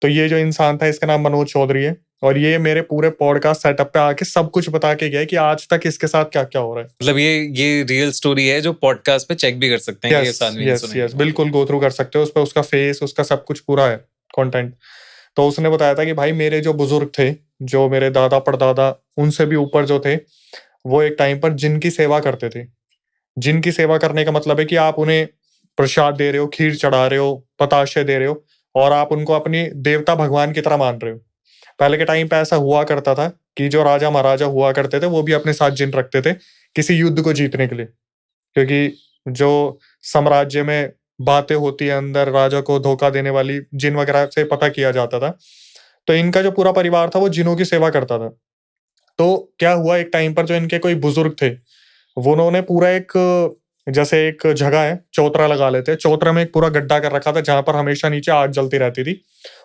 तो ये जो इंसान था इसका नाम मनोज चौधरी है, और ये मेरे पूरे पॉडकास्ट सेटअप पे आके सब कुछ बता के गया कि आज तक इसके साथ क्या-क्या हो रहा है। मतलब ये रियल स्टोरी है जो पॉडकास्ट पे चेक भी कर सकते हैं कि ये सानवी ने सुनाई है। यस, बिल्कुल गो थ्रू कर सकते हो, उस पे उसका फेस, उसका सब कुछ पूरा है कंटेंट। तो उसने बताया था कि भाई मेरे जो बुजुर्ग थे, जो मेरे दादा परदादा उनसे भी ऊपर जो थे, वो एक टाइम पर जिन की सेवा करते थे। जिन की सेवा करने का मतलब है कि आप उन्हें प्रसाद दे रहे हो, खीर चढ़ा रहे हो, बताशे दे रहे हो, और आप उनको अपनी देवता भगवान की तरह मान रहे हो। पहले के टाइम पे ऐसा हुआ करता था कि जो राजा महाराजा हुआ करते थे वो भी अपने साथ जिन रखते थे किसी युद्ध को जीतने के लिए, क्योंकि जो साम्राज्य में बातें होती है अंदर, राजा को धोखा देने वाली जिन वगैरह से पता किया जाता था। तो इनका जो पूरा परिवार था वो जिनों की सेवा करता था। तो क्या हुआ, एक टाइम पर जो इनके कोई बुजुर्ग थे, वो उन्होंने पूरा एक, जैसे एक जगह है, चौतरा लगा लेते हैं, चौतरा में एक पूरा गड्ढा कर रखा था जहां पर हमेशा नीचे आग जलती रहती थी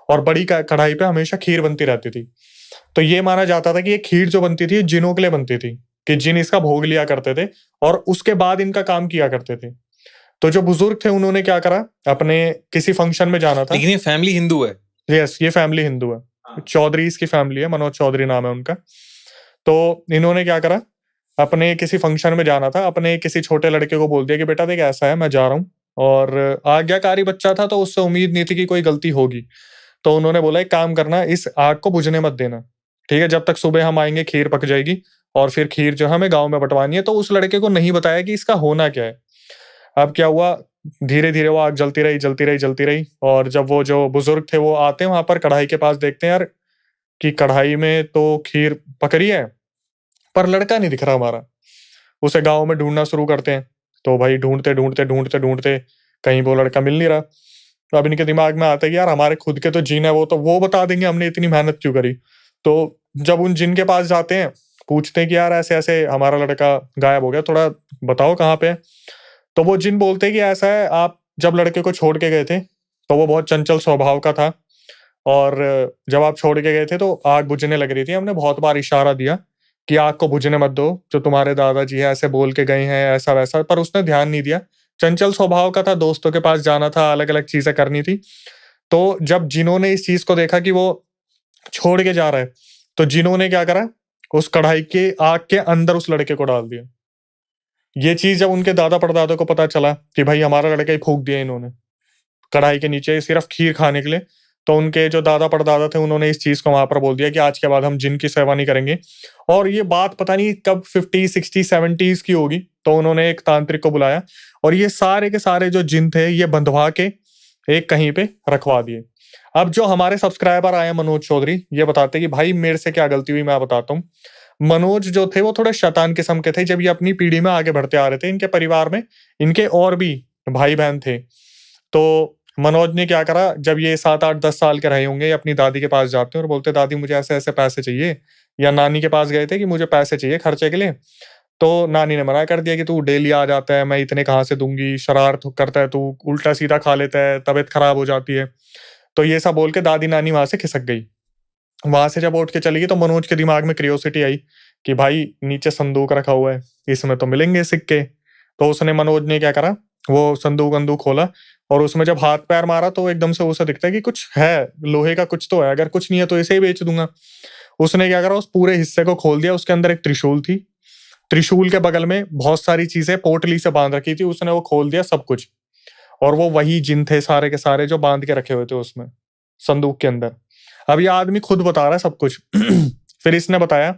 और बड़ी कढ़ाई पे हमेशा खीर बनती रहती थी। तो ये माना जाता था कि ये खीर जो बनती थी जिनों के लिए बनती थी, कि जिन इसका भोग लिया करते थे और उसके बाद इनका काम किया करते थे। तो जो बुजुर्ग थे उन्होंने क्या करा, अपने किसी फंक्शन में जाना था। लेकिन ये फैमिली हिंदू है। यस, ये फैमिली हिंदू है, चौधरीज की फैमिली है, मनोज चौधरी नाम है उनका। तो इन्होंने क्या करा, अपने किसी फंक्शन में जाना था, अपने किसी छोटे लड़के को बोल दिया कि बेटा देख ऐसा है, मैं जा रहा हूँ। और आज्ञाकारी बच्चा था तो उससे उम्मीद नहीं थी कि कोई गलती होगी। तो उन्होंने बोला एक काम करना, इस आग को बुझने मत देना, ठीक है, जब तक सुबह हम आएंगे खीर पक जाएगी और फिर खीर जो है हमें गाँव में बँटवानी है। तो उस लड़के को नहीं बताया कि इसका होना क्या है। अब क्या हुआ, धीरे-धीरे वो आग जलती रही, जलती रही, जलती रही, और जब वो जो बुजुर्ग थे वो आते हैं वहाँ पर कढ़ाई के पास, देखते हैं यार कि कढ़ाई में तो खीर पक रही है, पर लड़का नहीं दिख रहा हमारा। उसे गाँव में ढूँढना शुरू करते हैं। तो भाई ढूँढते कहीं वो लड़का मिल नहीं रहा। तो अब इनके दिमाग में आता है कि यार हमारे खुद के तो जिन है, वो तो वो बता देंगे हमने इतनी मेहनत क्यों करी। तो जब उन जिन के पास जाते हैं, पूछते हैं कि यार ऐसे-ऐसे हमारा लड़का गायब हो गया, थोड़ा बताओ कहाँ पे है? तो वो जिन बोलते हैं कि ऐसा है, आप जब लड़के को छोड़ के गए थे, तो वो बहुत चंचल स्वभाव का था, और जब आप छोड़ के गए थे तो आग बुझने लग रही थी। हमने बहुत बार इशारा दिया कि आग को बुझने मत दो, जो तुम्हारे दादाजी हैं ऐसे बोल के गए हैं, ऐसा-वैसा, पर उसने ध्यान नहीं दिया। चंचल स्वभाव का था, दोस्तों के पास जाना था, अलग-अलग चीज़ें करनी थी। तो जब जिन्होंने इस चीज़ को देखा कि वो छोड़ के जा रहा है, तो जिन्होंने क्या करा, उस कढ़ाई के आग के अंदर उस लड़के को डाल दिया। ये चीज़ जब उनके दादा-परदादा को पता चला कि भाई हमारा लड़का ही फूँक दिया इन्होंने, कढ़ाई के नीचे सिर्फ़ खीर खाने के लिए, तो उनके जो दादा-परदादा थे उन्होंने इस चीज़ को वहाँ पर बोल दिया कि आज के बाद हम जिन की सेवा नहीं करेंगे। और ये बात पता नहीं कब 50, 60, 70s की होगी, तो उन्होंने एक तांत्रिक को बुलाया और ये सारे के सारे जो जिन थे ये बँधवा के एक कहीं पे रखवा दिए। अब जो हमारे सब्सक्राइबर आए हैं मनोज चौधरी, ये बताते हैं कि भाई मेरे से क्या गलती हुई मैं बताता हूँ। मनोज जो थे वो थोड़े शैतान किस्म के थे। जब ये अपनी पीढ़ी में आगे बढ़ते आ रहे थे, इनके परिवार में इनके और भी भाई-बहन थे। तो मनोज ने क्या करा, जब ये 7, 8, 10 साल के रहे होंगे, अपनी दादी के पास जाते हैं और बोलते हैं दादी मुझे ऐसे-ऐसे पैसे चाहिए, या नानी के पास गए थे कि मुझे पैसे चाहिए खर्चे के लिए। तो नानी ने मना कर दिया कि तू डेली आ जाता है, मैं इतने कहाँ से दूँगी, शरारत करता है तू, उल्टा-सीधा खा लेता है, तबीयत खराब हो जाती है। तो ये सब बोल के दादी-नानी वहाँ से खिसक गई। वहां से जब उठ के चली गई तो मनोज के दिमाग में क्यूरियोसिटी आई कि भाई नीचे संदूक रखा हुआ है, इसमें तो मिलेंगे सिक्के। तो उसने, मनोज ने क्या करा, वो संदूक खोला और उसमें जब हाथ पैर मारा तो एकदम से उसे दिखता है कि कुछ है, लोहे का कुछ तो है, अगर कुछ नहीं है तो इसे ही बेच दूंगा। उसने क्या करा, उस पूरे हिस्से को खोल दिया। उसके अंदर एक त्रिशूल थी, त्रिशूल के बगल में बहुत सारी चीजें पोटली से बांध रखी थी, उसने वो खोल दिया सब कुछ। और वो वही जिन थे सारे के सारे जो बांध के रखे हुए थे उसमें, संदूक के अंदर। अब ये आदमी खुद बता रहा है सब कुछ। फिर इसने बताया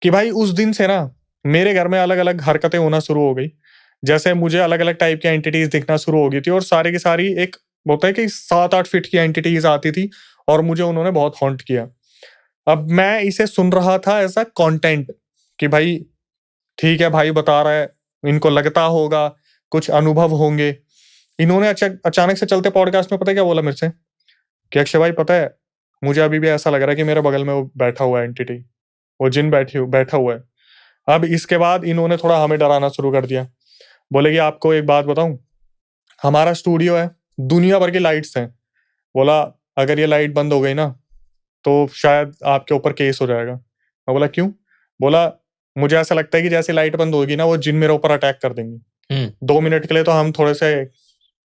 कि भाई उस दिन से ना मेरे घर में अलग-अलग हरकतें होना शुरू हो गई। जैसे मुझे अलग-अलग टाइप की एंटिटीज दिखना शुरू हो गई थी और सारी की सारी एक होता है कि 7-8 फीट की एंटिटीज आती थी और मुझे उन्होंने बहुत हॉन्ट किया। अब मैं इसे सुन रहा था एज़ अ कंटेंट कि भाई ठीक है भाई बता रहा है, इनको लगता होगा, कुछ अनुभव होंगे। इन्होंने अचानक से चलते पॉडकास्ट में पता है क्या बोला मेरे से? कि अक्षय भाई पता है, मुझे अभी भी ऐसा लग रहा है कि मेरे बगल में वो बैठा हुआ है एंटिटी, वो जिन बैठा हुआ है। अब इसके बाद इन्होंने थोड़ा हमें डराना शुरू कर दिया। बोले कि आपको एक बात बताऊं, हमारा स्टूडियो है, दुनिया भर की लाइट्स हैं। बोला अगर ये लाइट बंद हो गई ना तो शायद आपके ऊपर केस हो जाएगा। मैं बोला क्यों? बोला मुझे ऐसा लगता है कि जैसे लाइट बंद होगी ना वो जिन मेरे ऊपर अटैक कर देंगे। 2 मिनट के लिए तो हम थोड़े से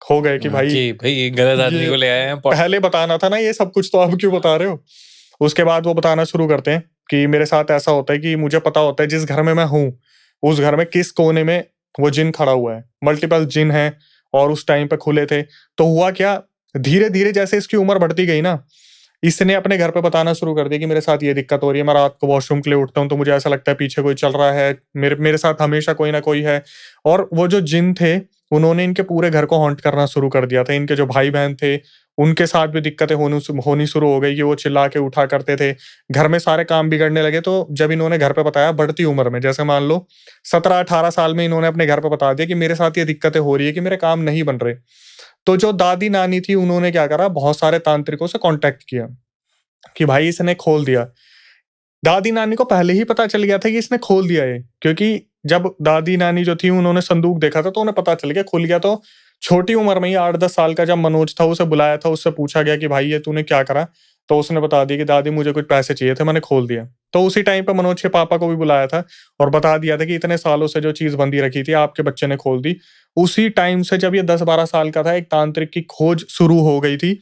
हो गए कि भाई ये गलत आदमी ये को ले आए हैं पहले बताना था ना ये सब कुछ, तो अब क्यों बता रहे हो। उसके बाद वो बताना शुरू करते हैं कि मेरे साथ ऐसा होता है कि मुझे पता होता है जिस घर में मैं हूँ उस घर में किस कोने में वो जिन खड़ा हुआ है, मल्टीपल जिन है और उस टाइम पे खुले थे। तो हुआ क्या, धीरे धीरे जैसे इसकी उम्र बढ़ती गई ना, इसने अपने घर पे बताना शुरू कर दिया कि मेरे साथ ये दिक्कत हो रही है, मैं रात को वॉशरूम के लिए उठता हूँ तो मुझे ऐसा लगता है पीछे कोई चल रहा है, मेरे मेरे साथ हमेशा कोई ना कोई है। और वो जो जिन थे उन्होंने इनके पूरे घर को हॉन्ट करना शुरू कर दिया था। इनके जो भाई बहन थे उनके साथ भी दिक्कतें होनी शुरू हो गई कि वो चिल्ला के उठा करते थे, घर में सारे काम बिगड़ने लगे। तो जब इन्होंने घर पे बताया बढ़ती उम्र में, जैसे मान लो 17-18 साल में इन्होंने अपने घर पे बता दिया कि मेरे साथ ये दिक्कतें हो रही है कि मेरे काम नहीं बन रहे। तो जो दादी नानी थी उन्होंने क्या करा, बहुत सारे तांत्रिकों से कांटेक्ट किया कि भाई इसने खोल दिया। दादी नानी को पहले ही पता चल गया था कि इसने खोल दिया है, क्योंकि जब दादी नानी जो थी उन्होंने संदूक देखा था तो उन्हें पता चल गया खुल गया। तो छोटी उम्र में ही 8-10 साल का जब मनोज था उसे बुलाया था, उससे पूछा गया कि भाई ये तूने क्या करा, तो उसने बता दिया कि दादी मुझे कुछ पैसे चाहिए थे, मैंने खोल दिया। तो उसी टाइम पे मनोज के पापा को भी बुलाया था और बता दिया था कि इतने सालों से जो चीज बंदी रखी थी आपके बच्चे ने खोल दी। उसी टाइम से जब ये 10-12 साल का था एक तांत्रिक की खोज शुरू हो गई थी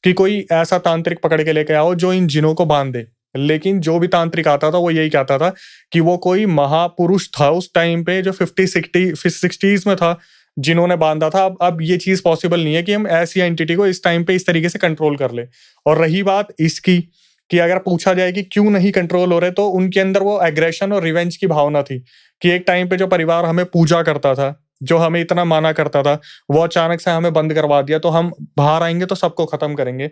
कि कोई ऐसा तांत्रिक पकड़ के लेके आओ जो इन जिनों को बांध दे। लेकिन जो भी तांत्रिक आता था वो यही कहता था कि वो कोई महापुरुष था उस टाइम पे जो 50-60s में था जिन्होंने बांधा था। अब ये चीज पॉसिबल नहीं है कि हम ऐसी एंटिटी को इस टाइम पे इस तरीके से कंट्रोल कर ले। और रही बात इसकी कि अगर पूछा जाए कि क्यों नहीं कंट्रोल हो रहे, तो उनके अंदर वो एग्रेशन और रिवेंज की भावना थी कि एक टाइम पे जो परिवार हमें पूजा करता था, जो हमें इतना माना करता था, वो अचानक से हमें बंद करवा दिया, तो हम बाहर आएंगे तो सबको खत्म करेंगे।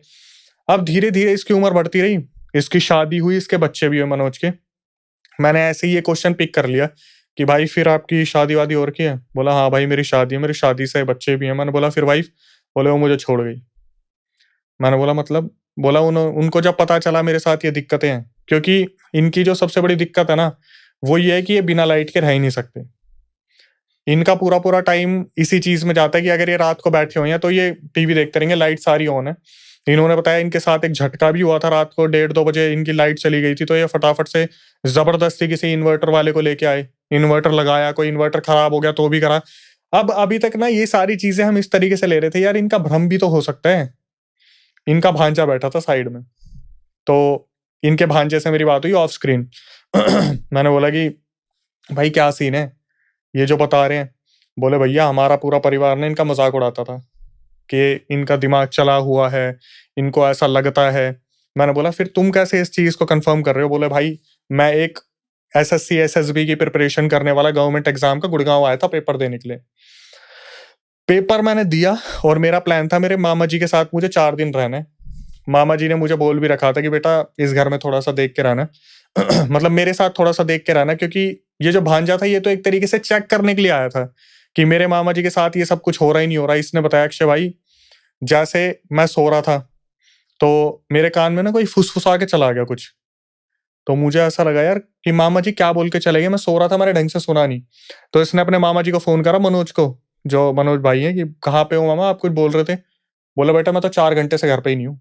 अब धीरे धीरे इसकी उम्र बढ़ती रही, इसकी शादी हुई, इसके बच्चे भी हुए मनोज के। मैंने ऐसे ही ये क्वेश्चन पिक कर लिया कि भाई फिर आपकी शादी वादी और की है? बोला हाँ भाई मेरी शादी है, मेरी शादी से बच्चे भी हैं। मैंने बोला फिर वाइफ? बोले वो मुझे छोड़ गई। मैंने बोला मतलब? बोला उनको जब पता चला मेरे साथ ये दिक्कतें हैं, क्योंकि इनकी जो सबसे बड़ी दिक्कत है ना वो ये है कि ये बिना लाइट के रह ही नहीं सकते। इनका पूरा पूरा टाइम इसी चीज में जाता है कि अगर ये रात को बैठे हुए हैं तो ये टीवी देखते रहेंगे, लाइट सारी ऑन है। इन्होंने बताया इनके साथ एक झटका भी हुआ था, रात को 1:30-2 बजे इनकी लाइट चली गई थी, तो ये फटाफट से जबरदस्ती किसी इन्वर्टर वाले को लेके आए, इन्वर्टर लगाया, कोई इन्वर्टर खराब हो गया तो भी करा। अब अभी तक ना ये सारी चीजें हम इस तरीके से ले रहे थे यार इनका भ्रम भी तो हो सकता है। इनका भांजा बैठा था साइड में, तो इनके भांजे से मेरी बात हुई ऑफ स्क्रीन। मैंने बोला कि भाई क्या सीन है ये जो बता रहे हैं? बोले भैया हमारा पूरा परिवार ने इनका मजाक उड़ाता था कि इनका दिमाग चला हुआ है, इनको ऐसा लगता है। मैंने बोला फिर तुम कैसे इस चीज को कंफर्म कर रहे हो? बोले भाई मैं एक एसएससी एसएसबी की प्रिपरेशन करने वाला गवर्नमेंट एग्जाम का गुड़गांव आया था पेपर देने के लिए। पेपर मैंने दिया और मेरा प्लान था मेरे मामा जी के साथ मुझे 4 दिन रहना है। मामा जी ने मुझे बोल भी रखा था कि बेटा इस घर में थोड़ा सा देख के रहना। मतलब मेरे साथ थोड़ा सा देख के रहना, क्योंकि ये जो भांजा था ये तो एक तरीके से चेक करने के लिए आया था कि मेरे मामा जी के साथ ये सब कुछ हो रहा ही नहीं हो रहा। इसने बताया अक्षय भाई जैसे मैं सो रहा था तो मेरे कान में ना कोई फुसफुसा के चला गया कुछ। तो मुझे ऐसा लगा यार कि मामा जी क्या बोल के चले गए, मैं सो रहा था मैंने ढंग से सुना नहीं। तो इसने अपने मामा जी को फोन करा, मनोज को, जो मनोज भाई है, कि कहाँ पे हो मामा, आप कुछ बोल रहे थे? बोला बेटा मैं तो 4 घंटे से घर पे ही नहीं हूँ।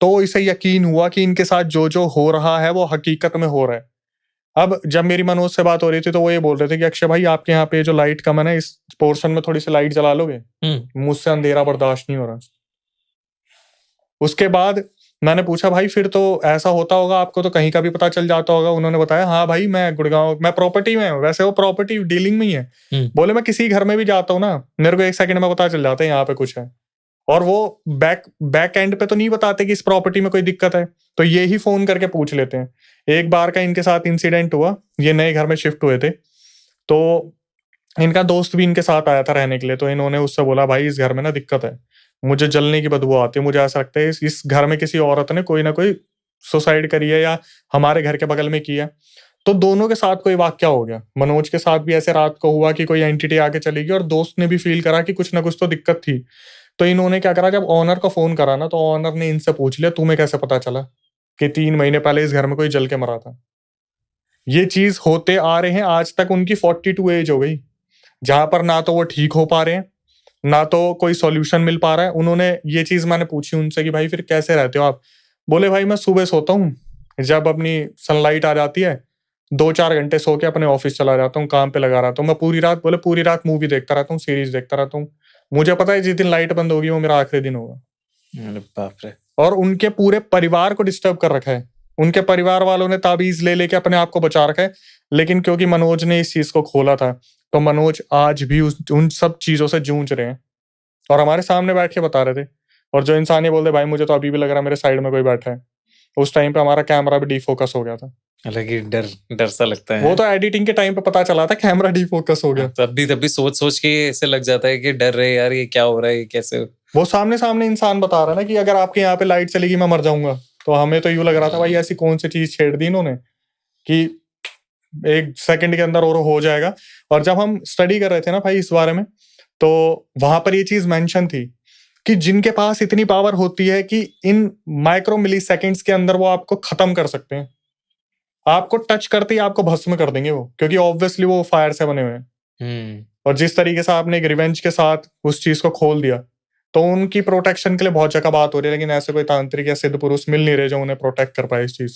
तो इसे यकीन हुआ कि इनके साथ जो जो हो रहा है वो हकीकत में हो रहा है। अब जब मेरी मनोज से बात हो रही थी तो वो ये बोल रहे थे कि अक्षय भाई आपके यहाँ पे जो लाइट कम है ना, इस पोर्शन में थोड़ी सी लाइट जला लोगे? मुझसे अंधेरा बर्दाश्त नहीं हो रहा। उसके बाद मैंने पूछा भाई फिर तो ऐसा होता होगा, आपको तो कहीं का भी पता चल जाता होगा। उन्होंने बताया हाँ भाई मैं गुड़गांव, मैं प्रॉपर्टी में हूँ, वैसे वो प्रॉपर्टी डीलिंग में ही है। बोले मैं किसी घर में भी जाता हूँ ना मेरे को 1 सेकंड में पता चल जाता है यहाँ पे कुछ है। और वो बैक एंड पे तो नहीं बताते कि इस प्रॉपर्टी में कोई दिक्कत है, तो ये ही फोन करके पूछ लेते हैं। एक बार का इनके साथ इंसिडेंट हुआ, ये नए घर में शिफ्ट हुए थे तो इनका दोस्त भी इनके साथ आया था रहने के लिए। तो इन्होंने उससे बोला भाई इस घर में ना दिक्कत है, मुझे जलने की बदबू आती है, मुझे ऐसा लगता है इस घर में किसी औरत ने कोई ना कोई सुसाइड करी है या हमारे घर के बगल में किया। तो दोनों के साथ कोई वाक्या हो गया। मनोज के साथ भी ऐसे रात को हुआ कि कोई एंटिटी आके चली गई और दोस्त ने भी फील करा कि कुछ ना कुछ तो दिक्कत थी। तो इन्होंने क्या करा, जब ऑनर को फोन करा ना तो ऑनर ने इनसे पूछ लिया तुम्हें कैसे पता चला कि 3 महीने पहले इस घर में कोई जल के मरा था। ये चीज होते आ रहे हैं आज तक। उनकी 42 एज हो गई, जहां पर ना तो वो ठीक हो पा रहे हैं ना तो कोई सॉल्यूशन मिल पा रहा है। उन्होंने ये चीज मैंने पूछी उनसे कि भाई फिर कैसे रहते हो आप? बोले भाई मैं सुबह सोता हूँ, जब अपनी सनलाइट आ जाती है 2-4 घंटे सो के अपने ऑफिस चला जाता हूँ, काम पे लगा रहता हूँ मैं पूरी रात। बोले पूरी रात मूवी देखता रहता हूँ, सीरीज देखता रहता हूँ। मुझे पता है जिस दिन लाइट बंद होगी वो मेरा आखिरी दिन होगा। अरे बाप रे। और उनके पूरे परिवार को डिस्टर्ब कर रखा है, उनके परिवार वालों ने ताबीज ले लेके अपने आप को बचा रखा है, लेकिन क्योंकि मनोज ने इस चीज को खोला था तो मनोज आज भी उन सब चीजों से जूझ रहे हैं और हमारे सामने बैठ के बता रहे थे। और जो इंसान ये बोल दे भाई मुझे तो अभी भी लग रहा है मेरे साइड में कोई बैठा है, उस टाइम पे हमारा कैमरा भी डिफोकस हो गया था। हालांकि डर सा लगता है। वो तो एडिटिंग के टाइम पे पता चला था कैमरा डिफोकस हो गया। तभी सोच के ऐसे लग जाता है कि डर रहे यार, ये क्या हो रहा है, ये कैसे। वो सामने इंसान बता रहा है ना कि अगर आपके यहाँ पे लाइट चलेगी मैं मर जाऊंगा, तो हमें तो यूं लग रहा था भाई ऐसी कौन सी चीज छेड़ दी इन्होंने कि 1 सेकंड के अंदर और हो जाएगा। और जब हम स्टडी कर रहे थे ना भाई इस बारे में, तो वहां पर ये चीज मेंशन थी कि जिनके पास इतनी पावर होती है कि इन माइक्रो मिली सेकेंड्स के अंदर वो आपको खत्म कर सकते हैं, आपको टच करते ही आपको भस्म कर देंगे वो, क्योंकि ऑब्वियसली वो फायर से बने हुए हैं। और जिस तरीके से आपने एक रिवेंज के साथ उस चीज को खोल दिया, तो उनकी प्रोटेक्शन के लिए बहुत जगह बात हो रही है, लेकिन ऐसे कोई तांत्रिक या सिद्ध पुरुष मिल नहीं रहे जो उन्हें प्रोटेक्ट कर पाए इस चीज।